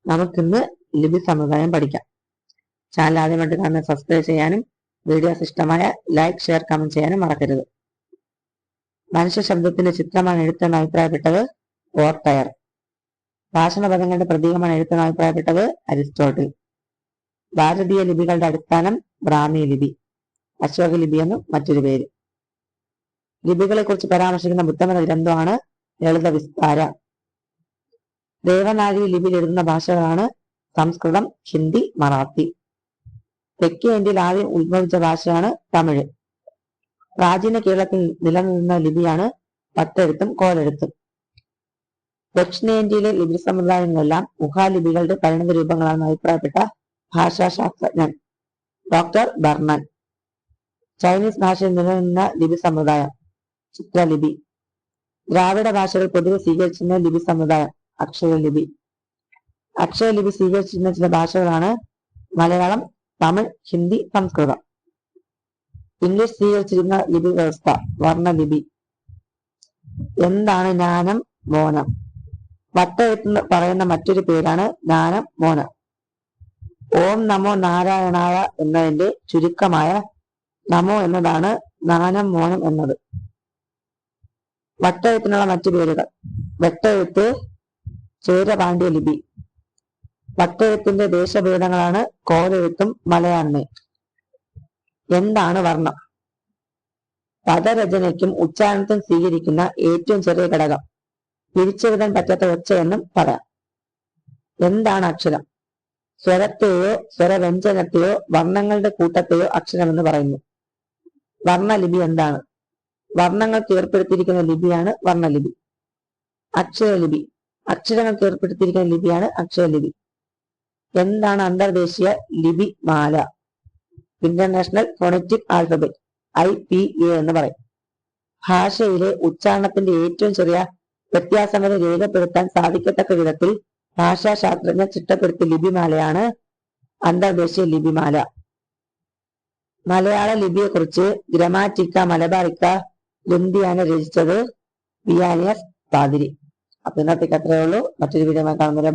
നമുക്കിന്ന് ലിപി സമുദായം പഠിക്കാം. ചാനൽ ആദ്യമായിട്ട് കാണുന്ന സബ്സ്ക്രൈബ് ചെയ്യാനും വീഡിയോസ് ഇഷ്ടമായ ലൈക്ക്, ഷെയർ, കമന്റ് ചെയ്യാനും മറക്കരുത്. മനുഷ്യ ശബ്ദത്തിന്റെ ചിത്രമാണ് എഴുത്തെന്ന് അഭിപ്രായപ്പെട്ടത് വോൾട്ടയർ. ഭാഷണപദങ്ങളുടെ പ്രതീകമാണ് എഴുത്തെന്ന് അഭിപ്രായപ്പെട്ടത് അരിസ്റ്റോട്ടിൽ. ഭാരതീയ ലിപികളുടെ അടിസ്ഥാനം ബ്രാഹ്മി ലിപി, അശോക ലിപി എന്നും മറ്റൊരു പേര്. ലിപികളെ കുറിച്ച് പരാമർശിക്കുന്ന ബുദ്ധമത ഗ്രന്ഥമാണ് ലളിത വിസ്താര. ദേവനാഗരി ലിപിയിൽ എഴുതുന്ന ഭാഷകളാണ് സംസ്കൃതം, ഹിന്ദി, മറാത്തി. തെക്കേ ഇന്ത്യയിൽ ആദ്യം ഉത്ഭവിച്ച ഭാഷയാണ് തമിഴ്. പ്രാചീന കേരളത്തിൽ നിലനിന്ന ലിപിയാണ് പട്ടെഴുത്തും കോലെഴുത്തും. ദക്ഷിണേന്ത്യയിലെ ലിപി സമുദായങ്ങളെല്ലാം മുഖാലിപികളുടെ പരിണത രൂപങ്ങളാണെന്ന് അഭിപ്രായപ്പെട്ട ഭാഷാശാസ്ത്രജ്ഞൻ ഡോക്ടർ ബർണൻ. ചൈനീസ് ഭാഷയിൽ നിലനിന്ന ലിപി സമുദായം ചിത്രലിപി. ദ്രാവിഡ ഭാഷകൾ പൊതുവെ സ്വീകരിച്ചിരുന്ന ലിപി സമുദായം അക്ഷരലിപി. അക്ഷരലിപി സ്വീകരിച്ചിരുന്ന ചില ഭാഷകളാണ് മലയാളം, തമിഴ്, ഹിന്ദി, സംസ്കൃതം. ഇംഗ്ലീഷ് സ്വീകരിച്ചിരുന്ന ലിപി വ്യവസ്ഥ വർണ്ണലിപി. എന്താണ് ജ്ഞാനം, മോനം? വട്ടെഴുത്ത് പറയുന്ന മറ്റൊരു പേരാണ് ജ്ഞാനം, മോനം. ഓം നമോ നാരായണായ എന്നതിന്റെ ചുരുക്കമായ നമോ എന്നതാണ് ജ്ഞാനം, മോനം എന്നത്. വട്ടെഴുത്തിനുള്ള മറ്റു പേരുകൾ: വെട്ടെഴുത്ത്, ചേരപാണ്ഡ്യ ലിപി. വട്ടെഴുത്തിന്റെ ദേശഭേദങ്ങളാണ് കോലെഴുത്തും മലയാണ്മയും. എന്താണ് വർണ്ണം? പദരചനയ്ക്കും ഉച്ചാരണത്തിനും സ്വീകരിക്കുന്ന ഏറ്റവും ചെറിയ ഘടകം. പിരിച്ചെഴുതാൻ പറ്റാത്ത ഒച്ച എന്നും പറയാം. എന്താണ് അക്ഷരം? സ്വരത്തെയോ സ്വരവ്യഞ്ജനത്തെയോ വർണ്ണങ്ങളുടെ കൂട്ടത്തെയോ അക്ഷരമെന്ന് പറയുന്നു. വർണ്ണലിപി എന്താണ്? വർണ്ണങ്ങൾക്ക് ഏർപ്പെടുത്തിയിരിക്കുന്ന ലിപിയാണ് വർണ്ണലിപി. അക്ഷരലിപി അക്ഷരങ്ങൾക്ക് ഏർപ്പെടുത്തിയിരിക്കുന്ന ലിപിയാണ് അക്ഷരലിപി. എന്താണ് അന്തർദേശീയ ലിപി മാല? ഇന്റർനാഷണൽ ഫോണറ്റിക് ആൽഫബറ്റ്, IPA എന്ന് പറയും. ഭാഷയിലെ ഉച്ചാരണത്തിന്റെ ഏറ്റവും ചെറിയ വ്യത്യാസം വരെ രേഖപ്പെടുത്താൻ സാധിക്കത്തക്ക വിധത്തിൽ ഭാഷാശാസ്ത്രജ്ഞർ ചിട്ടപ്പെടുത്തിയ ലിപിമാലയാണ് അന്തർദേശീയ ലിപിമാല. മലയാള ലിപിയെ കുറിച്ച് ഗ്രമാറ്റിക്ക മലബാറിക്ക ലുംബിയാന രചിച്ചത് വിയാനിയസ് പാതിരി. അപ്പൊ ഇന്നത്തേക്ക് അത്രയേ ഉള്ളൂ. മറ്റൊരു വീഡിയോ കാണുന്നത്.